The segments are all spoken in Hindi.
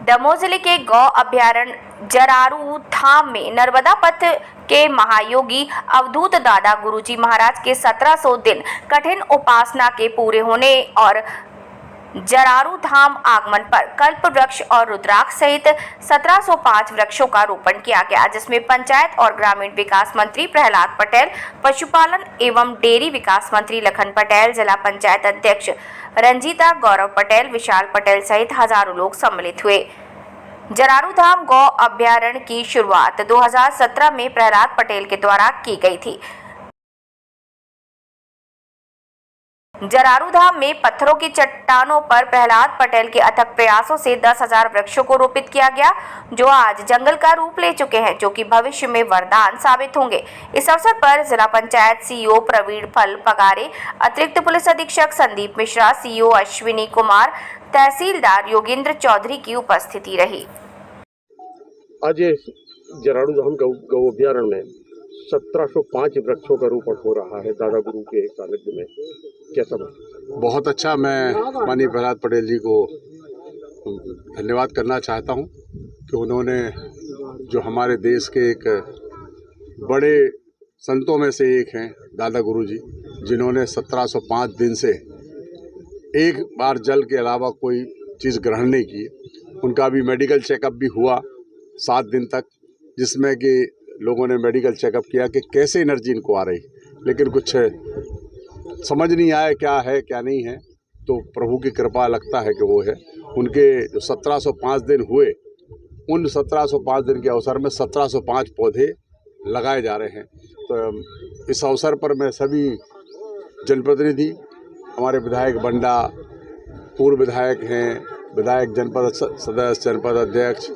दमोह जिले के गौ अभ्यारण्य जरारू धाम में नर्मदा पथ के महायोगी अवधूत दादा गुरुजी महाराज के 1700 दिन कठिन उपासना के पूरे होने और जरारू धाम आगमन पर कल्प वृक्ष और रुद्राक्ष सहित 1705 वृक्षों का रोपण किया गया, जिसमें पंचायत और ग्रामीण विकास मंत्री प्रहलाद पटेल, पशुपालन एवं डेयरी विकास मंत्री लखन पटेल, जिला पंचायत अध्यक्ष रंजीता गौरव पटेल, विशाल पटेल सहित हजारों लोग सम्मिलित हुए। जरारू धाम गौ अभ्यारण्य की शुरुआत 2017 में प्रहलाद पटेल के द्वारा की गई थी। जरारू धाम में पत्थरों की चट्टानों पर प्रहलाद पटेल के अथक प्रयासों से 10,000 वृक्षों को रोपित किया गया, जो आज जंगल का रूप ले चुके हैं, जो कि भविष्य में वरदान साबित होंगे। इस अवसर पर जिला पंचायत सीईओ प्रवीण फल पगारे, अतिरिक्त पुलिस अधीक्षक संदीप मिश्रा, सीईओ अश्विनी कुमार, तहसीलदार योगेंद्र चौधरी की उपस्थिति रही। आज जरारू धाम गौ अभ्यारण्य में 1705 वृक्षों का रोपण हो रहा है दादा गुरु के सानिध्य में, कैसा? बहुत अच्छा। मैं माननीय प्रहलाद पटेल जी को धन्यवाद करना चाहता हूं कि उन्होंने जो हमारे देश के एक बड़े संतों में से एक हैं दादा गुरु जी, जिन्होंने 1705 दिन से एक बार जल के अलावा कोई चीज़ ग्रहण नहीं की। उनका भी मेडिकल चेकअप भी हुआ 7 दिन तक, जिसमें कि लोगों ने मेडिकल चेकअप किया कि कैसे एनर्जी इनको आ रही, लेकिन कुछ समझ नहीं आया क्या है क्या नहीं है। तो प्रभु की कृपा लगता है कि वो है। उनके जो 1705 दिन हुए, उन 1705 दिन के अवसर में 1705 पौधे लगाए जा रहे हैं। तो इस अवसर पर मैं सभी जनप्रतिनिधि, हमारे विधायक बंडा, पूर्व विधायक हैं, विधायक, जनपद सदस्य, जनपद अध्यक्ष,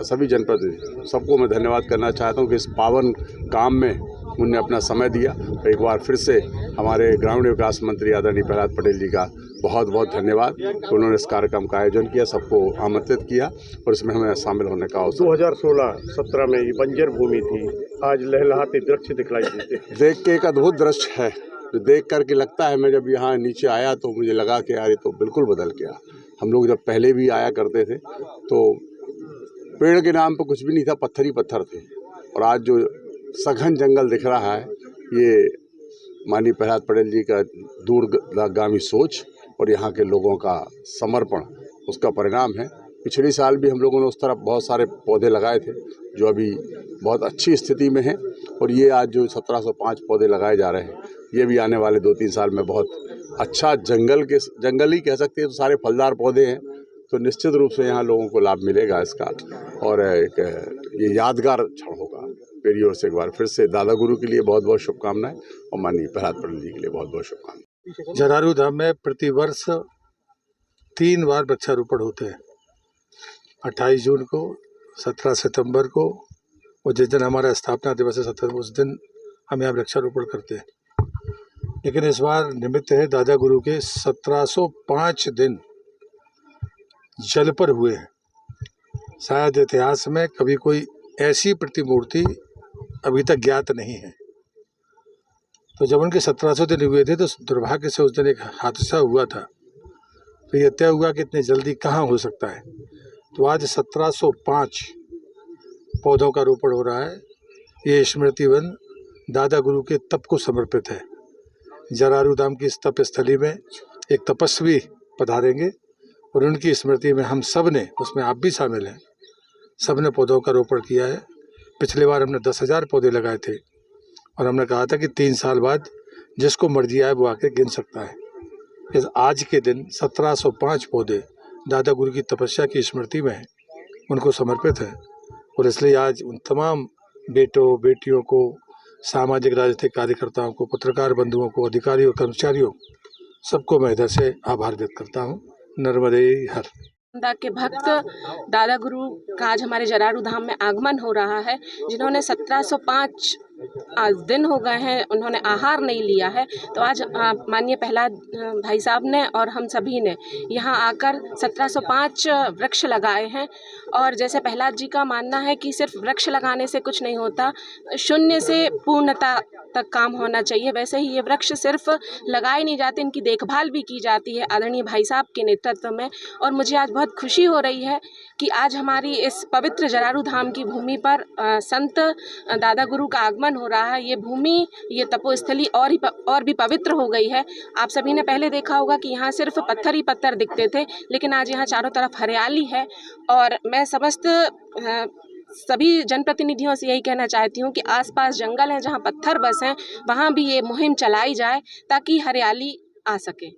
सभी जनप्रतिनिधि, सबको मैं धन्यवाद करना चाहता हूं कि इस पावन काम में उन्होंने अपना समय दिया। एक बार फिर से हमारे ग्रामीण विकास मंत्री आदरणीय प्रहलाद पटेल जी का बहुत बहुत धन्यवाद कि उन्होंने इस कार्यक्रम का आयोजन किया, सबको आमंत्रित किया और इसमें हमें शामिल होने का अवसर। 2016-17 में ये बंजर भूमि थी, आज लहलहाते वृक्ष दिखलाई देते। देख के एक अद्भुत दृश्य है, जो देख करके लगता है, मैं जब यहाँ नीचे आया तो मुझे लगा कि यार ये तो बिल्कुल बदल गया। हम लोग जब पहले भी आया करते थे तो पेड़ के नाम पर कुछ भी नहीं था, पत्थर ही पत्थर थे, और आज जो सघन जंगल दिख रहा है, ये माननीय प्रहलाद पटेल जी का दूरगामी सोच और यहाँ के लोगों का समर्पण, उसका परिणाम है। पिछले साल भी हम लोगों ने उस तरफ बहुत सारे पौधे लगाए थे जो अभी बहुत अच्छी स्थिति में हैं, और ये आज जो 1705 पौधे लगाए जा रहे हैं, ये भी आने वाले 2-3 साल में बहुत अच्छा जंगल ही कह सकते हैं, तो सारे फलदार पौधे हैं, तो निश्चित रूप से यहाँ लोगों को लाभ मिलेगा इसका, और एक ये यादगार क्षण होगा। मेरी ओर से एक बार फिर से दादा गुरु के लिए बहुत बहुत शुभकामनाएं और माननीय प्रहलाद पटेल जी के लिए बहुत बहुत शुभकामनाएं। जरारू धाम में प्रतिवर्ष 3 बार वृक्षारोपण होते हैं, 28 जून को, 17 सितंबर को, और जिस दिन हमारा स्थापना दिवस है 17, उस दिन हम यहाँ वृक्षारोपण करते हैं। लेकिन इस बार निमित्त है दादा गुरु के 1705 दिन जल पर हुए हैं। शायद इतिहास में कभी कोई ऐसी प्रतिमूर्ति अभी तक ज्ञात नहीं है। तो जब उनके 1700 दिन हुए थे तो दुर्भाग्य से उस दिन एक हादसा हुआ था, तो यह तय हुआ कि इतनी जल्दी कहाँ हो सकता है। तो आज 1705 पौधों का रोपण हो रहा है। ये स्मृति वन दादा गुरु के तप को समर्पित है। जरारू धाम की इस तप स्थली में एक तपस्वी पधारेंगे और उनकी स्मृति में हम सब ने, उसमें आप भी शामिल हैं, सब ने पौधों का रोपण किया है। पिछले बार हमने 10,000 पौधे लगाए थे और हमने कहा था कि 3 साल बाद जिसको मर्जी आए वो आके गिन सकता है। इस आज के दिन 1705 पौधे दादा गुरु की तपस्या की स्मृति में उनको समर्पित है, और इसलिए आज उन तमाम बेटों बेटियों को, सामाजिक राजनीतिक कार्यकर्ताओं को, पत्रकार बंधुओं को, अधिकारियों, कर्मचारियों, सबको मैं इधर से आभार व्यक्त करता हूँ। नर्मदे हर। के भक्त दादा गुरु का आज हमारे जरारू धाम में आगमन हो रहा है, जिन्होंने 1705 आज दिन हो गए हैं उन्होंने आहार नहीं लिया है। तो आज माननीय प्रहलाद भाई साहब ने और हम सभी ने यहाँ आकर 1705 वृक्ष लगाए हैं। और जैसे प्रहलाद जी का मानना है कि सिर्फ वृक्ष लगाने से कुछ नहीं होता, शून्य से पूर्णता तक काम होना चाहिए, वैसे ही ये वृक्ष सिर्फ लगाए नहीं जाते, इनकी देखभाल भी की जाती है आदरणीय भाई साहब के नेतृत्व में। और मुझे आज बहुत खुशी हो रही है कि आज हमारी इस पवित्र जरारू धाम की भूमि पर संत दादा गुरु का आगमन हो रहा है। ये भूमि, ये तपोस्थली और भी पवित्र हो गई है। आप सभी ने पहले देखा होगा कि यहाँ सिर्फ पत्थर ही पत्थर दिखते थे, लेकिन आज यहाँ चारों तरफ हरियाली है। और मैं समस्त सभी जनप्रतिनिधियों से यही कहना चाहती हूँ कि आसपास जंगल हैं, जहाँ पत्थर बस हैं, वहाँ भी ये मुहिम चलाई जाए ताकि हरियाली आ सके।